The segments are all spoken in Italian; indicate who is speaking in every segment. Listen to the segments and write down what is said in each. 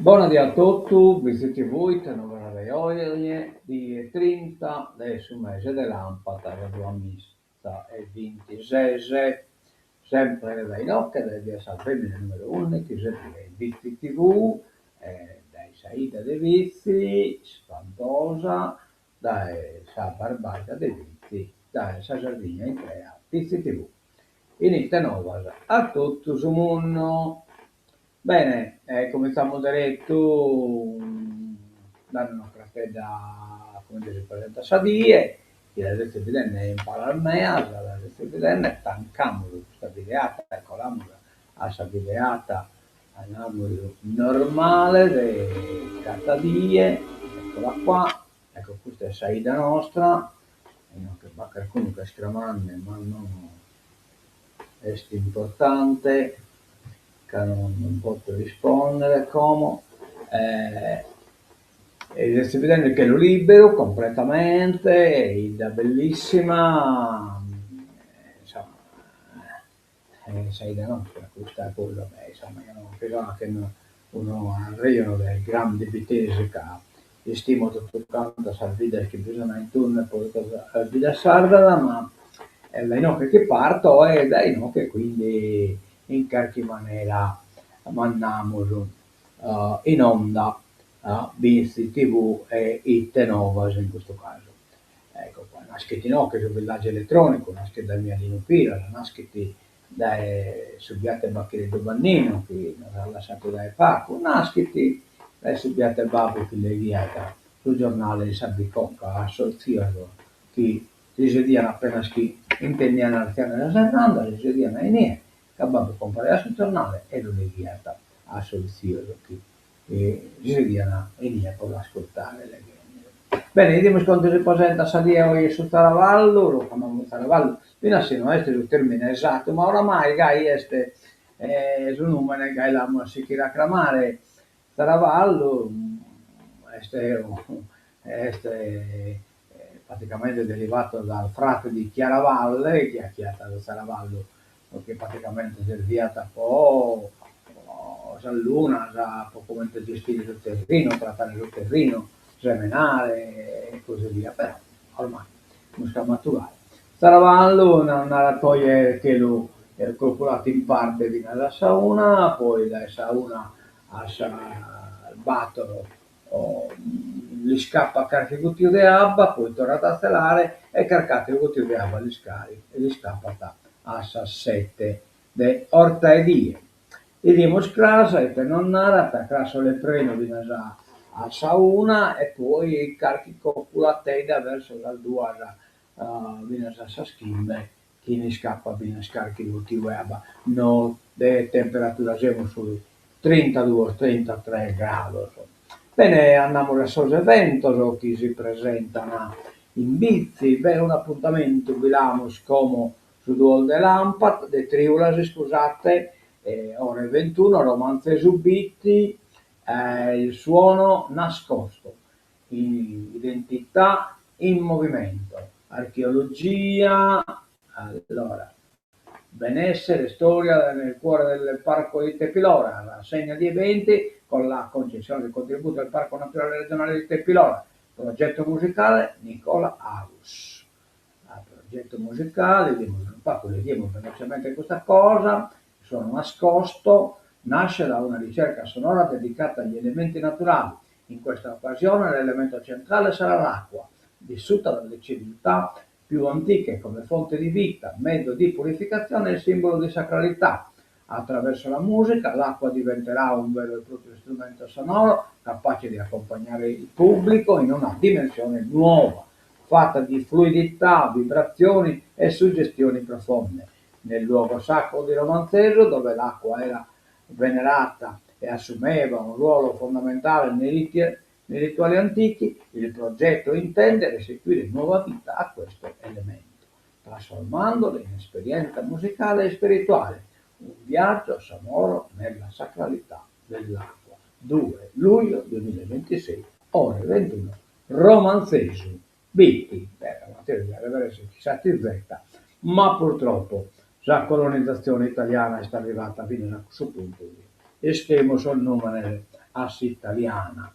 Speaker 1: Buonasera a tutti, visiti voi, nuova reioie di 30 del mese dell'Ampada, la tua mista e 26, sempre dai nocche del Salvemini numero 1, che è Vizi TV, dai Saida De Vizi, Spantosa, dai Sa Barbaita De Vizi, dai Sa Sardegna in Crea, Vizi TV. Inizia nuova a tutto su mondo. Bene, come stiamo detto, la nostra scheda, come si presenta Sadie, che la rete di lenne impara al mea, la rete di lenne, tancamolo questa videata, ecco la a sta videata, andiamo normale, di cartadie, eccola qua, ecco questa è Saida nostra, che va qualcuno che scramande, ma non è importante che non posso rispondere come e si vede che lo libero completamente da bellissima insomma sei da nostra questa cosa beh, insomma io non credo che uno arrivano delle grandi vitesse che stimo tutto quanto salvida che bisogna in turno e poi cosa vida sarda ma è lei no che parto e lei no che quindi in qualche maniera mandiamolo in onda a Vinci TV e IT Novas in questo caso. Ecco qua, nasciti no, che è il villaggio elettronico, nasciti dal mio Lino Pira, nasciti dai Subbiate Baccheri do Bannino, che non ha lasciato dai Paco, nasciti dai Subbiate Babbo che le guiata sul giornale di San Bicocca, a Solzioso, che si diano appena che intendiano l'arziano della Sant'Anda, si diano ai niente, che Babbo compareva sul giornale e lo le guiata a Solzioso, che si diano ai niente per ascoltare le guide. Bene, vediamo quando si presenta Sadia oggi su Taravallo, lo chiamiamo Taravallo, fino a se non è il termine esatto, ma oramai gai este su numero gai la si chiede chiamare Taravallo, este praticamente derivato dal frate di Chiaravalle, che ha chiamato Taravallo, che praticamente serviata poi Salluna, da poco mentre gestire il terreno, trattare il terreno, seminare e così via, però ormai non sta maturare. Saravallo una narratoia che lo è calcolato in parte di da Sauna, poi da Sauna al Batolo gli scappa a carico gutio di Abba, poi torna a stelare e caricate il gutio di Abba gli scari e gli scappa a 7 de Orta e Die. Idemo scrasa e per non nara, per crasso le preno di nasa a Sauna e poi carico la teida verso la dua viene a Saschimbe, chi ne scappa viene scarichi di web, no, le temperature siamo sui 32-33 gradi. Bene, andiamo verso l'evento, chi si presentano in Bizzi, beh, un appuntamento, Vilamus, come su Duol de Lampat, de Triulas, scusate, ore 21, romanze subiti, il suono nascosto, identità in movimento, archeologia, allora, benessere, storia nel cuore del parco di Tepilora, rassegna di eventi con la concessione del contributo del Parco Naturale Regionale di Tepilora, progetto musicale Nicola Aus. Progetto musicale, vediamo velocemente questa cosa, suono nascosto, nasce da una ricerca sonora dedicata agli elementi naturali. In questa occasione l'elemento centrale sarà l'acqua, vissuta dalle civiltà più antiche come fonte di vita, mezzo di purificazione e simbolo di sacralità. Attraverso la musica l'acqua diventerà un vero e proprio strumento sonoro capace di accompagnare il pubblico in una dimensione nuova, fatta di fluidità, vibrazioni e suggestioni profonde. Nel luogo sacro di Romanzeso, dove l'acqua era venerata e assumeva un ruolo fondamentale nei rituali antichi, il progetto intende restituire nuova vita a questo elemento, trasformandolo in esperienza musicale e spirituale, un viaggio sonoro nella sacralità dell'acqua. 2 luglio 2026, ore 21, Romanzesi, Bitti, la materia deve essere chissà che Z, ma purtroppo la colonizzazione italiana è arrivata fino a questo punto e schemo sul numero as italiana.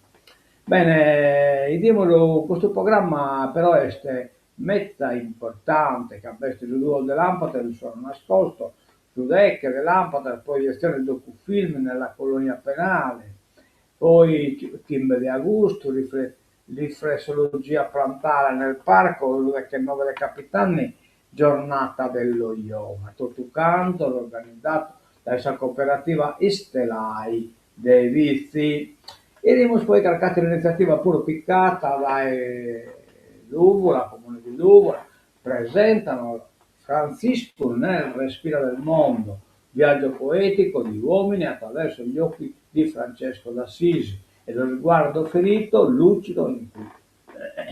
Speaker 1: Bene, diciamo, questo programma però è metta importante che avesse il duo dell'Ampater il sono nascosto, su Decche dell'Ampater, poi gestione del docufilm nella colonia penale, poi Kimbe di Augusto, riflessologia plantare nel parco, che 9 capitani, giornata dello yoga, tutto canto, organizzato dalla cooperativa Istelai dei Vizi. E dimos poi caricate l'iniziativa pure piccata dai Luvula, comune di Luvula, presentano Francisco nel respiro del mondo, viaggio poetico di uomini attraverso gli occhi di Francesco d'Assisi e lo sguardo ferito, lucido,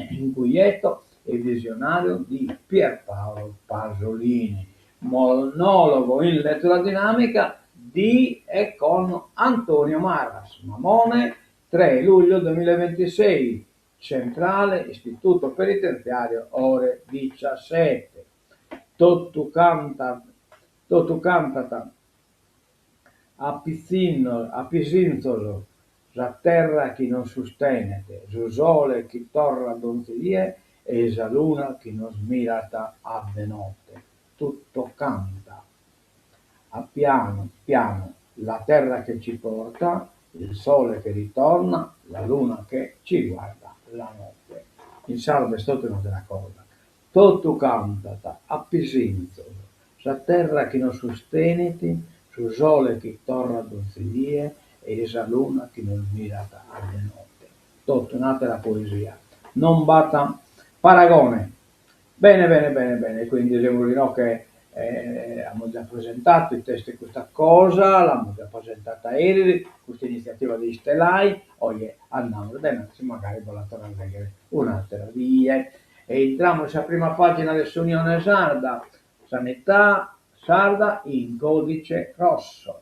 Speaker 1: inquieto e visionario di Pierpaolo Pasolini. Monologo in lettura dinamica di e con Antonio Maras, Mamone, 3 luglio 2026, Centrale Istituto Penitenziario, ore 17. Tottu cantata a Pisinzolo, la terra chi non sostenete, su sole chi torra donzerie e sa luna chi non smirata a de notte. Tutto canta a piano piano, la terra che ci porta, il sole che ritorna, la luna che ci guarda la notte. In sardo è stato una della cosa. Tutto cantata a Pisinzolo, sa terra che non sosteniti, su sole che torna donzelie e sa luna che non mirata alle notte. Tutto nata la poesia. Non bata paragone. Bene, bene, bene, bene. Quindi devo dire che abbiamo già presentato i testi di questa cosa, l'abbiamo già presentata ieri, questa iniziativa di Stelai, oggi andiamo a vedere se magari vuole tornare a vedere un'altra via. E entriamo nella prima pagina dell'Unione Sarda, sanità sarda in codice rosso.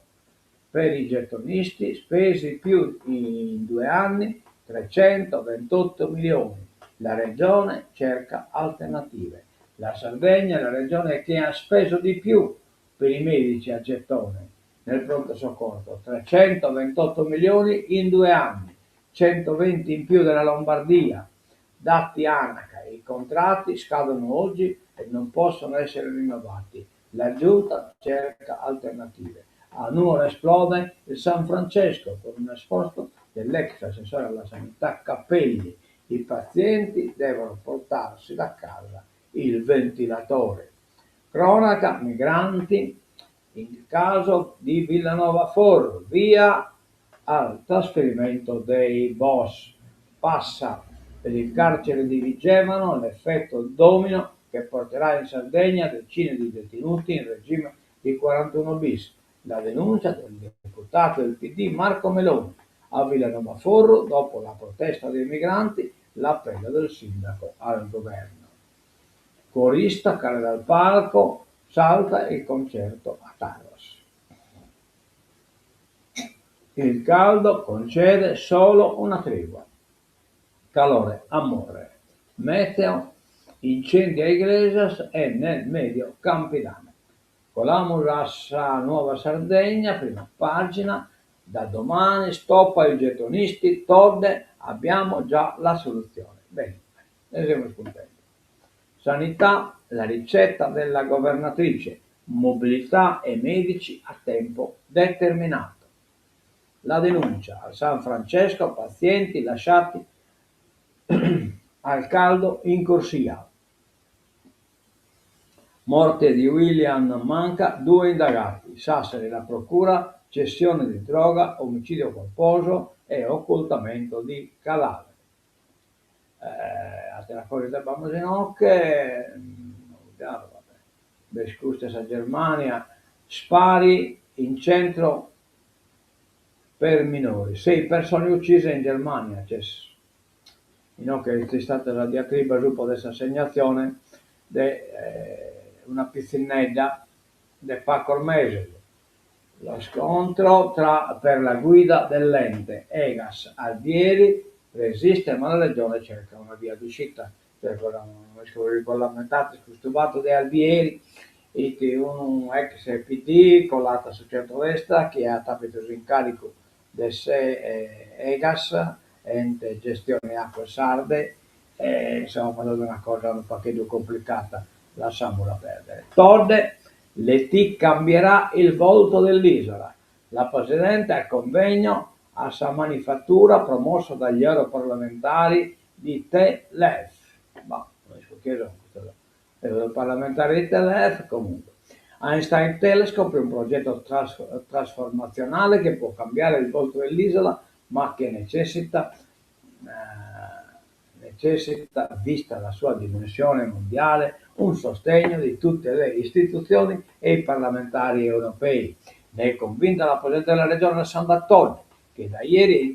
Speaker 1: Per i gettonisti spesi più in 2 anni 328 milioni. La regione cerca alternative. La Sardegna è la regione che ha speso di più per i medici a gettone nel pronto soccorso, 328 milioni in 2 anni, 120 in più della Lombardia. Dati ANAC, i contratti scadono oggi e non possono essere rinnovati. La giunta cerca alternative. A Nuoro esplode il San Francesco con un esposto dell'ex assessore alla sanità Cappelli. I pazienti devono portarsi da casa il ventilatore. Cronaca, migranti, in caso di Villanova Foro, via al trasferimento dei boss. Passa per il carcere di Vigevano l'effetto domino che porterà in Sardegna decine di detenuti in regime di 41 bis. La denuncia del deputato del PD Marco Meloni a Villanova Forro dopo la protesta dei migranti, l'appello del sindaco al governo. Corista cade dal palco, salta il concerto a Taros. Il caldo concede solo una tregua. Calore, amore. Meteo, incendi a Iglesias e nel medio Campidano. Colamo Rassa Nuova Sardegna, prima pagina, da domani stoppa i gettonisti, Todde, abbiamo già la soluzione. Bene, ne siamo contenti. Sanità, la ricetta della governatrice, mobilità e medici a tempo determinato. La denuncia al San Francesco, pazienti lasciati al caldo in corsia. Morte di William Manca, 2 indagati, Sassari la procura, cessione di droga, omicidio colposo e occultamento di cadavere. Altre cose del Bamosinocche, Bescustes a Germania, spari in centro per minori, 6 persone uccise in Germania, che è stata la diatriba dopo questa assegnazione di una piscinetta di Paco Ormese. Lo scontro per la guida dell'ente Egas Albieri resiste ma la regione cerca una via d'uscita. Cioè, regolamentati stubato di Albieri un ex PD colata su centrodestra che ha tapito in carico Egas, ente gestione acque sarde, insomma è una cosa un pochettino complicata, lasciamola perdere. Todd, l'ET cambierà il volto dell'isola. La Presidente al convegno a Sa Manifattura promosso dagli europarlamentari di TELEF. Ma non so che sono questi europarlamentari di TELEF, comunque. Einstein Telescope è un progetto trasformazionale che può cambiare il volto dell'isola, ma che necessita, vista la sua dimensione mondiale, un sostegno di tutte le istituzioni e i parlamentari europei. Ne è convinta la Presidente della Regione Sandra Todd, che ieri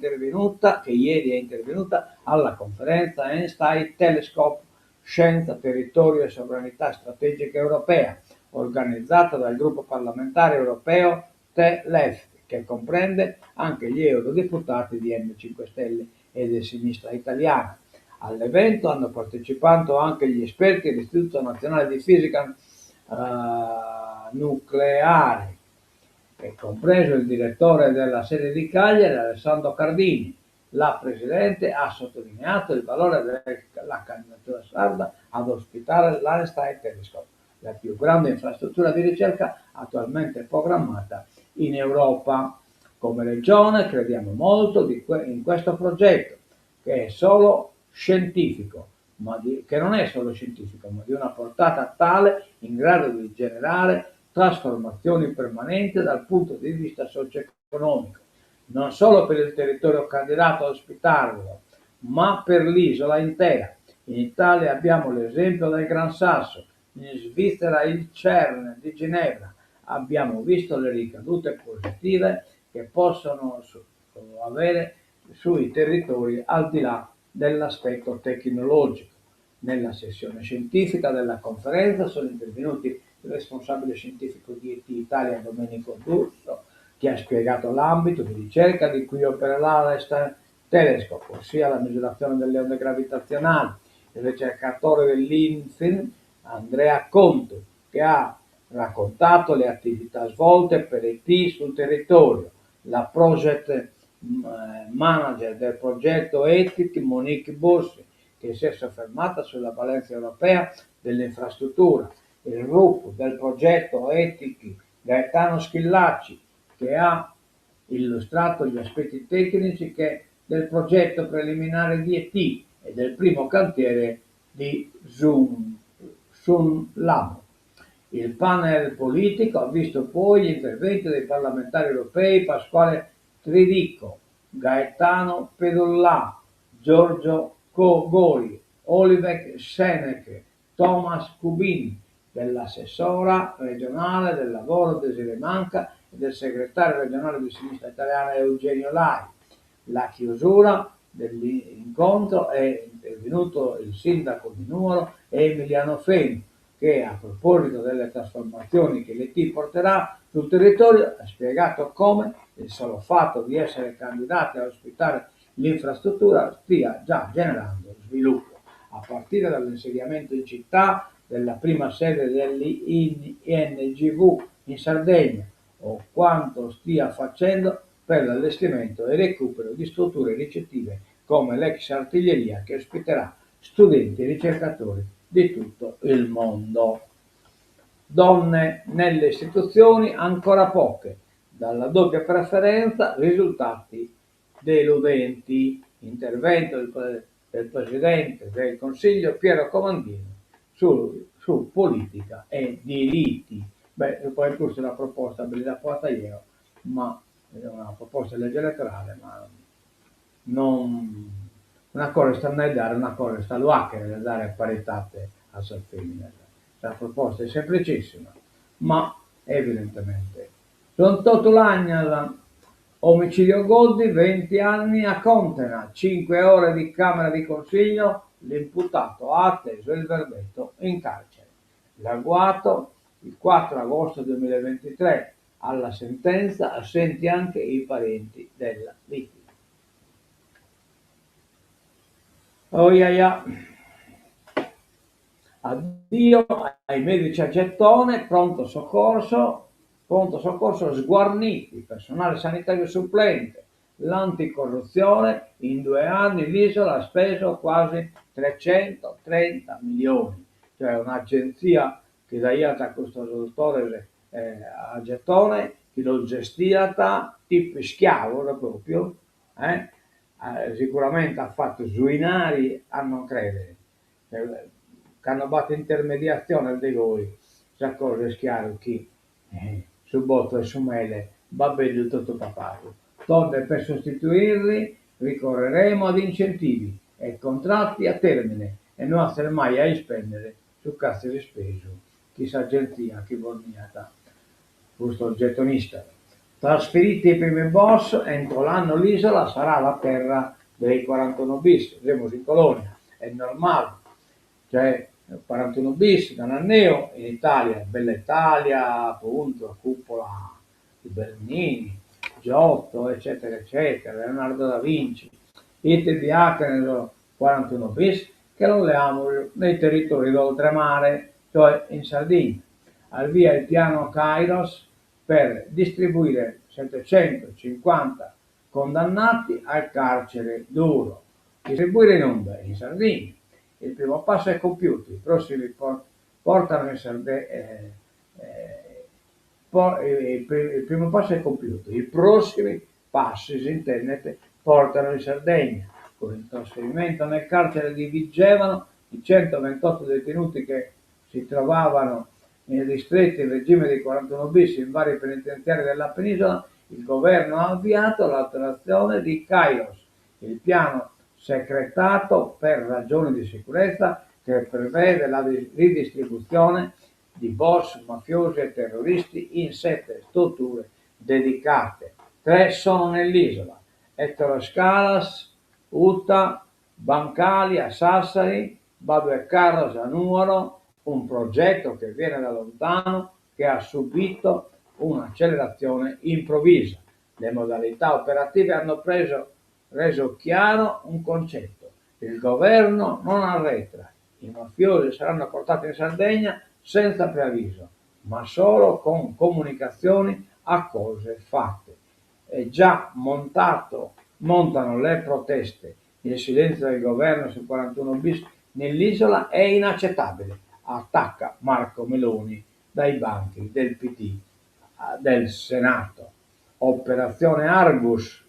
Speaker 1: è intervenuta alla conferenza Einstein Telescope Scienza, Territorio e Sovranità Strategica Europea, organizzata dal gruppo parlamentare europeo TELEF, che comprende anche gli eurodeputati di M5 Stelle e di Sinistra Italiana. All'evento hanno partecipato anche gli esperti dell'Istituto Nazionale di Fisica Nucleare, e compreso il direttore della sede di Cagliari, Alessandro Cardini. La Presidente ha sottolineato il valore della candidatura sarda ad ospitare l'Einstein Telescope, la più grande infrastruttura di ricerca attualmente programmata in Europa. Come Regione crediamo molto in questo progetto, che è solo scientifico, che non è solo scientifico, ma di una portata tale in grado di generare trasformazioni permanenti dal punto di vista socio-economico, non solo per il territorio candidato a ospitarlo, ma per l'isola intera. In Italia abbiamo l'esempio del Gran Sasso, in Svizzera il CERN di Ginevra. Abbiamo visto le ricadute positive che possono avere sui territori al di là dell'aspetto tecnologico. Nella sessione scientifica della conferenza sono intervenuti il responsabile scientifico di ET Italia Domenico D'Urso, che ha spiegato l'ambito di ricerca di cui opererà l'Einstein Telescope, ossia la misurazione delle onde gravitazionali. Il ricercatore dell'INFIN, Andrea Conto, che ha raccontato le attività svolte per ET sul territorio. La project manager del progetto ETIC, Monique Bossi, che si è soffermata sulla valenza europea dell'infrastruttura. Il gruppo del progetto ETIC, Gaetano Schillaci, che ha illustrato gli aspetti tecnici del progetto preliminare di ET e del primo cantiere di Sun Lab. Il panel politico ha visto poi gli interventi dei parlamentari europei Pasquale Tridico, Gaetano Pedollà, Giorgio Gori, Oliver Seneche, Thomas Cubini, dell'assessora regionale del lavoro Desiree Manca e del segretario regionale di Sinistra Italiana Eugenio Lai. La chiusura dell'incontro è intervenuto il sindaco di Nuoro Emiliano Feni, che a proposito delle trasformazioni che l'ET porterà sul territorio ha spiegato come il solo fatto di essere candidati a ospitare l'infrastruttura stia già generando sviluppo, a partire dall'insediamento in città della prima sede dell'INGV in Sardegna, o quanto stia facendo per l'allestimento e recupero di strutture ricettive come l'ex artiglieria, che ospiterà studenti e ricercatori di tutto il mondo. Donne nelle istituzioni ancora poche, dalla doppia preferenza risultati deludenti. Intervento del Presidente del Consiglio Piero Comandino su politica e diritti. Poi questa è una proposta bella fatta ieri, ma è una proposta di legge elettorale, ma non, una cosa sta nel dare, una cosa sta all'uacchero nel dare paritate al femminile. La proposta è semplicissima, ma evidentemente. Don Toto Lagnal, omicidio Goldi, 20 anni a Contena, 5 ore di camera di consiglio, l'imputato ha atteso il verdetto in carcere. L'agguato il 4 agosto 2023, alla sentenza assenti anche i parenti della vittima. Oh yeah. Addio ai medici a gettone, pronto soccorso sguarniti, personale sanitario supplente, l'anticorruzione, in 2 anni l'isola ha speso quasi 330 milioni, cioè un'agenzia che dà a questo dottore a gettone, che lo gestia tipo schiavo proprio, sicuramente ha fatto suinari a non credere, che hanno fatto intermediazione di voi, sa cosa è chiaro chi su botto e su mele va bene tutto papato. Donne per sostituirli ricorreremo ad incentivi e contratti a termine e non essere mai a spendere su cazzo di speso, chissà agenzia, chi borniata, questo gettonista. Trasferiti i primi boss, entro l'anno l'isola sarà la terra dei 41 bis, siamo in colonia, è normale, cioè 41 bis, Cananneo, in Italia, Bella Italia, appunto, la cupola di Bernini, Giotto, eccetera, eccetera, Leonardo da Vinci, il di Acre 41 bis, che lo leviamo nei territori d'oltremare, cioè in Sardegna. Al via il piano Kairos per distribuire 750 condannati al carcere duro, distribuire in onda in Sardegna. Il primo passo è compiuto, i prossimi portano in Sardegna. Il primo passo è compiuto, i prossimi passi si intende portano in Sardegna, con il trasferimento nel carcere di Vigevano i 128 detenuti che si trovavano nei ristretti in regime di 41 bis in vari penitenziari della penisola. Il governo ha avviato l'attuazione di Kairos, il piano segretato per ragioni di sicurezza che prevede la ridistribuzione di boss, mafiosi e terroristi in 7 strutture dedicate. 3 sono nell'isola: Ettore Scalas, Uta, Bancali a Sassari, Babel Carros a Nuoro, un progetto che viene da lontano, che ha subito un'accelerazione improvvisa. Le modalità operative hanno reso chiaro un concetto: il governo non arretra, i mafiosi saranno portati in Sardegna senza preavviso, ma solo con comunicazioni a cose fatte. È già montano le proteste. Il silenzio del governo sul 41 bis nell'isola è inaccettabile, attacca Marco Meloni dai banchi del PD del Senato. Operazione Argus.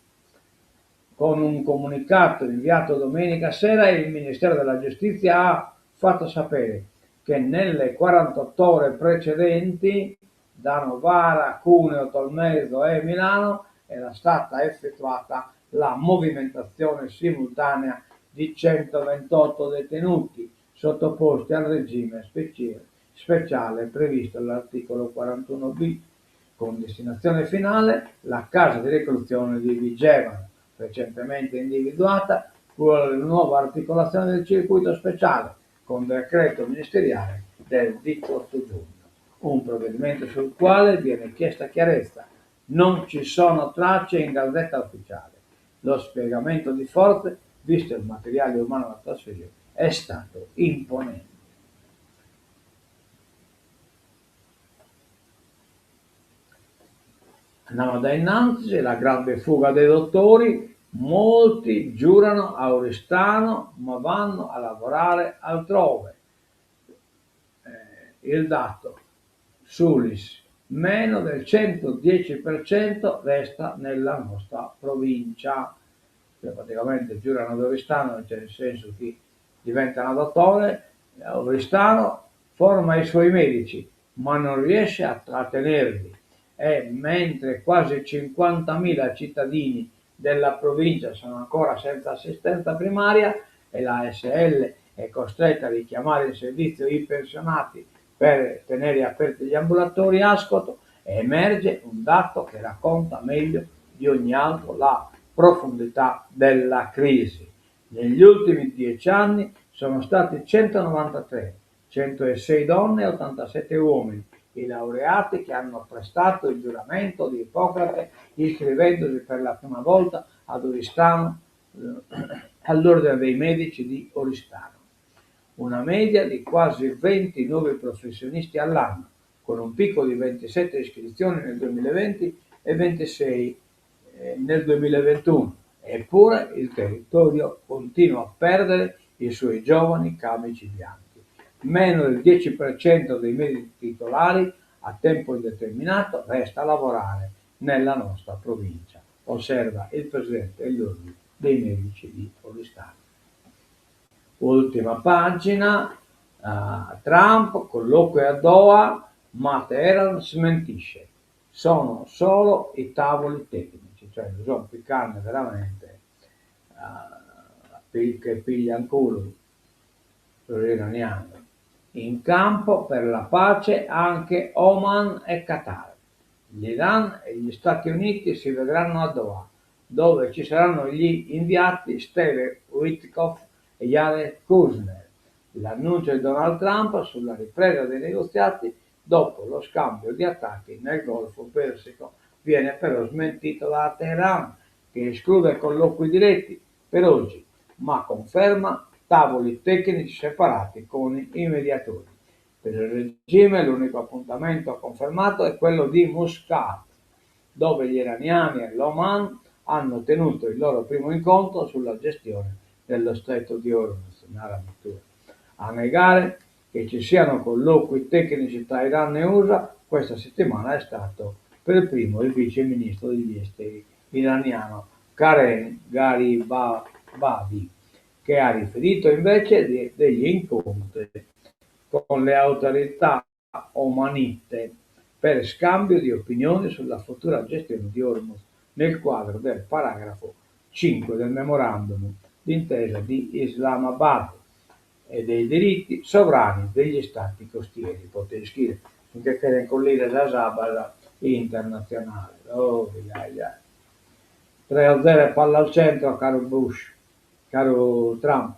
Speaker 1: Con un comunicato inviato domenica sera, il Ministero della Giustizia ha fatto sapere che nelle 48 ore precedenti, da Novara, Cuneo, Tolmezzo e Milano, era stata effettuata la movimentazione simultanea di 128 detenuti sottoposti al regime speciale previsto dall'articolo 41b, con destinazione finale la casa di reclusione di Vigevano, recentemente individuata con la nuova articolazione del circuito speciale, con decreto ministeriale del 18 giugno. Un provvedimento sul quale viene chiesta chiarezza. Non ci sono tracce in Gazzetta Ufficiale. Lo spiegamento di forze, visto il materiale umano da trasferire, è stato imponente. Andiamo da innanzi, la grande fuga dei dottori, molti giurano a Oristano ma vanno a lavorare altrove. Il dato Sulis, meno del 110% resta nella nostra provincia, cioè praticamente giurano ad Oristano, cioè nel senso che diventano dottore, Oristano forma i suoi medici ma non riesce a trattenerli, e mentre quasi 50.000 cittadini della provincia sono ancora senza assistenza primaria e la ASL è costretta a richiamare in servizio i pensionati per tenere aperti gli ambulatori Ascoto, emerge un dato che racconta meglio di ogni altro la profondità della crisi. Negli ultimi 10 anni sono stati 193, 106 donne e 87 uomini i laureati che hanno prestato il giuramento di Ippocrate iscrivendosi per la prima volta ad Oristano, all'ordine dei medici di Oristano. Una media di quasi 20 nuovi professionisti all'anno, con un picco di 27 iscrizioni nel 2020 e 26 nel 2021, eppure il territorio continua a perdere i suoi giovani camici bianchi. Meno del 10% dei medici titolari a tempo indeterminato resta a lavorare nella nostra provincia, osserva il presidente dell'Ordine dei medici di Oristano. Ultima pagina, Trump, colloquio a Doha, ma Teheran smentisce. Sono solo i tavoli tecnici, cioè bisogna piccarne veramente che pigliano culo per iraniano. In campo per la pace anche Oman e Qatar. L'Iran e gli Stati Uniti si vedranno a Doha, dove ci saranno gli inviati Steve Witkoff e Jared Kushner. L'annuncio di Donald Trump sulla ripresa dei negoziati dopo lo scambio di attacchi nel Golfo Persico viene però smentito da Teheran, che esclude colloqui diretti per oggi, ma conferma tavoli tecnici separati con i mediatori. Per il regime l'unico appuntamento confermato è quello di Muscat, dove gli iraniani e l'Oman hanno tenuto il loro primo incontro sulla gestione dello stretto di Hormuz. A negare che ci siano colloqui tecnici tra Iran e USA, questa settimana è stato per primo il vice ministro degli esteri iraniano Karen Garibabadi, che ha riferito invece degli incontri con le autorità omanite per scambio di opinioni sulla futura gestione di Hormuz nel quadro del paragrafo 5 del memorandum d'intesa di Islamabad e dei diritti sovrani degli stati costieri. Potete scrivere finché quieren collire da Zabala internazionale. Oh, 3-0 palla al centro, caro Bush, caro Trump.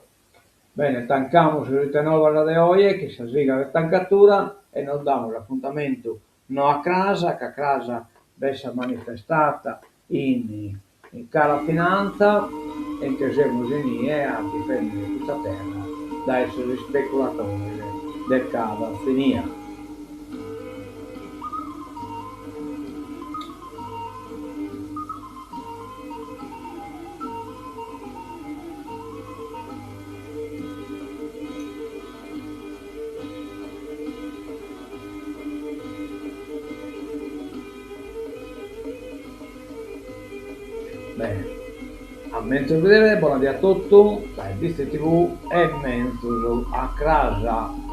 Speaker 1: Bene, tancamos ahorita nuova de hoy, che si sviga la tancatura e non damos l'appuntamento no a casa, che a casa vessa manifestata in cara finanza e che siamo lì a difendere questa terra da essere speculatori del cava finia. Bene, a mentre vedere, buona a tutti, dai Visti TV e mentre a casa.